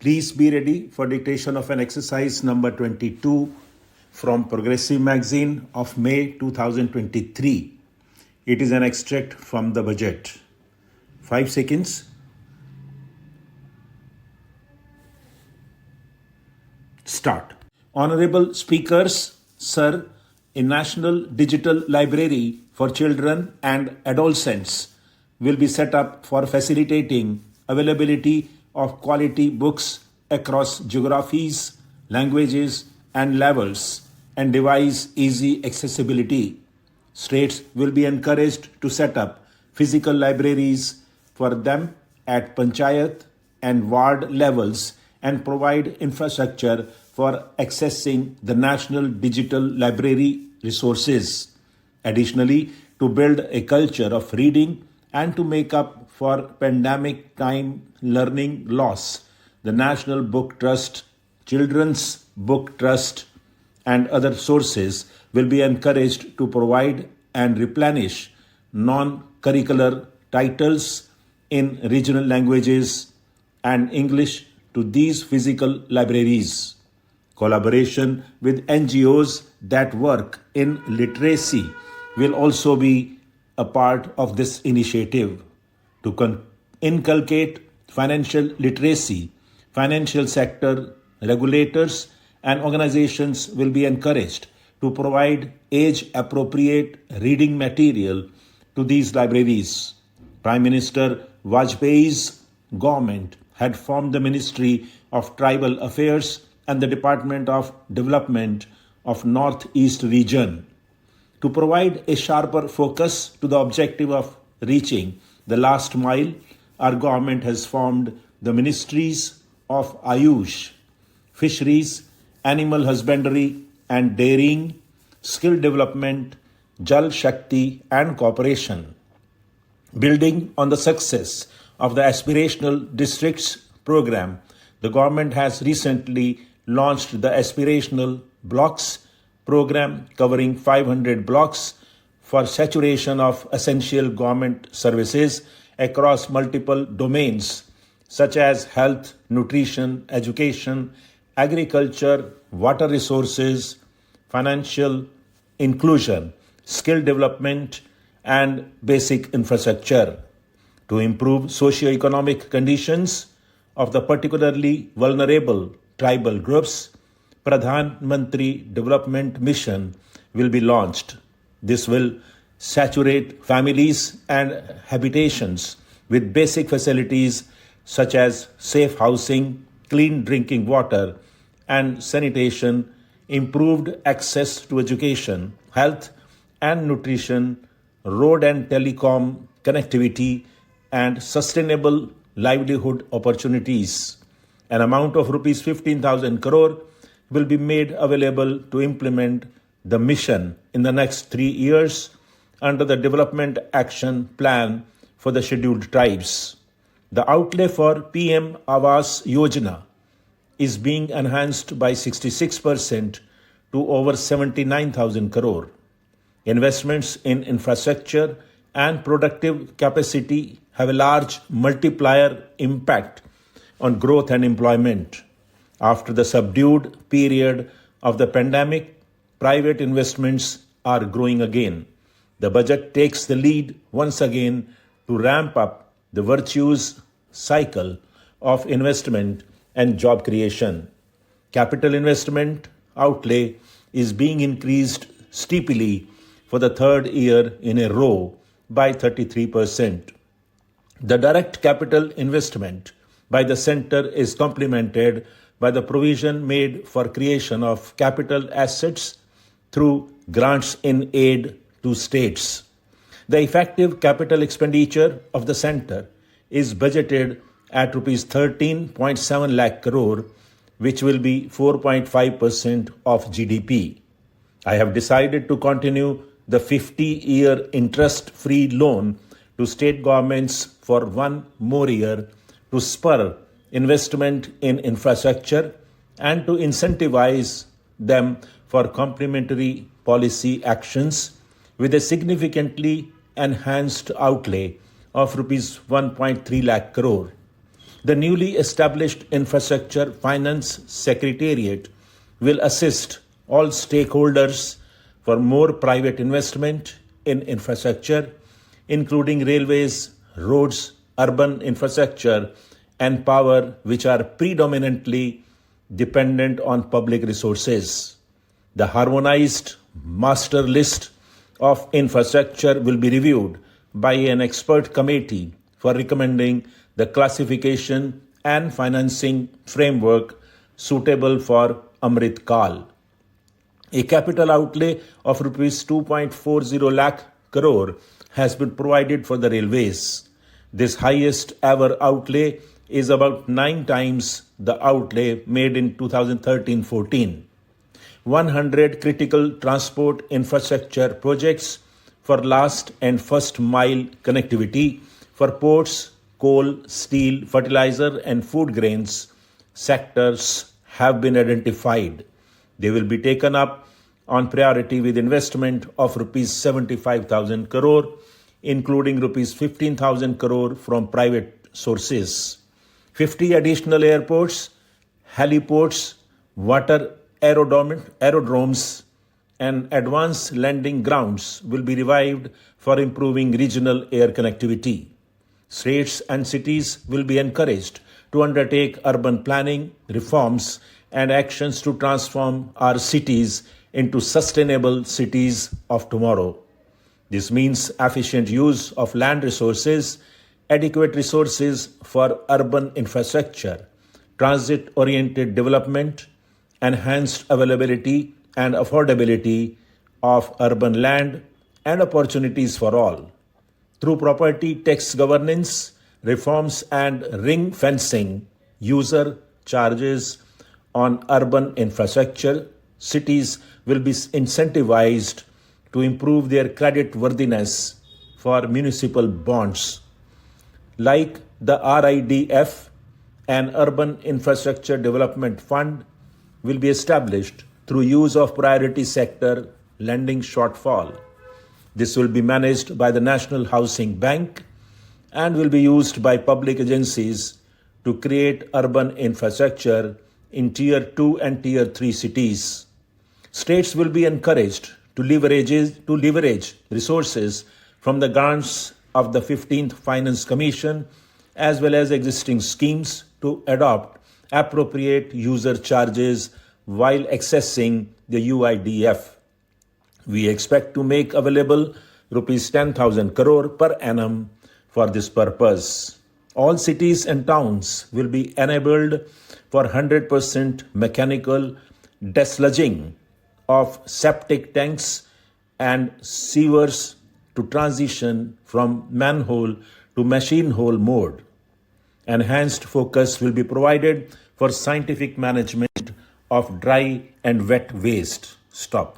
Please be ready for dictation of an exercise number 22 from Progressive Magazine of May 2023. It is an extract from the budget. 5 seconds. Start. Honorable Speakers, Sir, a National Digital Library for Children and Adolescents will be set up for facilitating availability of quality books across geographies, languages, and levels and devise easy accessibility. States will be encouraged to set up physical libraries for them at panchayat and ward levels and provide infrastructure for accessing the National Digital Library resources. Additionally, to build a culture of reading and to make up for pandemic time learning loss, the National Book Trust, Children's Book Trust, and other sources will be encouraged to provide and replenish non-curricular titles in regional languages and English to these physical libraries. Collaboration with NGOs that work in literacy will also be a part of this initiative. To inculcate financial literacy, financial sector regulators and organizations will be encouraged to provide age-appropriate reading material to these libraries. Prime Minister Vajpayee's government had formed the Ministry of Tribal Affairs and the Department of Development of Northeast Region. To provide a sharper focus to the objective of reaching the last mile, our government has formed the Ministries of Ayush, Fisheries, Animal Husbandry and Dairying, Skill Development, Jal Shakti and Cooperation. Building on the success of the Aspirational Districts program, the government has recently launched the Aspirational Blocks program covering 500 blocks for saturation of essential government services across multiple domains such as health, nutrition, education, agriculture, water resources, financial inclusion, skill development, and basic infrastructure. To improve socio-economic conditions of the particularly vulnerable tribal groups, Pradhan Mantri Development Mission will be launched. This will saturate families and habitations with basic facilities such as safe housing, clean drinking water and sanitation, improved access to education, health and nutrition, road and telecom connectivity, and sustainable livelihood opportunities. An amount of rupees 15,000 crore will be made available to implement the mission in the next 3 years under the Development Action Plan for the Scheduled Tribes. The outlay for PM Awas Yojana is being enhanced by 66% to over 79,000 crore. Investments in infrastructure and productive capacity have a large multiplier impact on growth and employment. After the subdued period of the pandemic, private investments are growing again. The budget takes the lead once again to ramp up the virtuous cycle of investment and job creation. Capital investment outlay is being increased steeply for the third year in a row by 33%. The direct capital investment by the center is complemented by the provision made for creation of capital assets through grants in aid to states. The effective capital expenditure of the center is budgeted at Rs 13.7 lakh crore, which will be 4.5% of GDP. I have decided to continue the 50-year interest-free loan to state governments for 1 more year to spur investment in infrastructure and to incentivize them for complementary policy actions with a significantly enhanced outlay of Rs 1.3 lakh crore. The newly established Infrastructure Finance Secretariat will assist all stakeholders for more private investment in infrastructure, including railways, roads, urban infrastructure, and power, which are predominantly dependent on public resources. The harmonized master list of infrastructure will be reviewed by an expert committee for recommending the classification and financing framework suitable for Amrit Kal. A capital outlay of rupees 2.40 lakh crore has been provided for the railways. This highest ever outlay is about 9 times the outlay made in 2013-14. 100 critical transport infrastructure projects for last and first mile connectivity for ports, coal, steel, fertilizer and food grains sectors have been identified. They will be taken up on priority with investment of rupees 75,000 crore, including rupees 15,000 crore from private sources. 50 additional airports, heliports, water aerodromes, and advanced landing grounds will be revived for improving regional air connectivity. States and cities will be encouraged to undertake urban planning, reforms, and actions to transform our cities into sustainable cities of tomorrow. This means efficient use of land resources, adequate resources for urban infrastructure, transit-oriented development, enhanced availability and affordability of urban land, and opportunities for all. Through property tax governance, reforms and ring fencing, user charges on urban infrastructure, cities will be incentivized to improve their credit worthiness for municipal bonds. Like the RIDF, an Urban Infrastructure Development Fund will be established through use of priority sector lending shortfall. This will be managed by the National Housing Bank and will be used by public agencies to create urban infrastructure in Tier 2 and Tier 3 cities. States will be encouraged to leverage resources from the grants of the 15th Finance Commission as well as existing schemes to adopt appropriate user charges while accessing the UIDF. We expect to make available rupees 10,000 crore per annum for this purpose. All cities and towns will be enabled for 100% mechanical desludging of septic tanks and sewers to transition from manhole to machine hole mode. Enhanced focus will be provided for scientific management of dry and wet waste. Stop.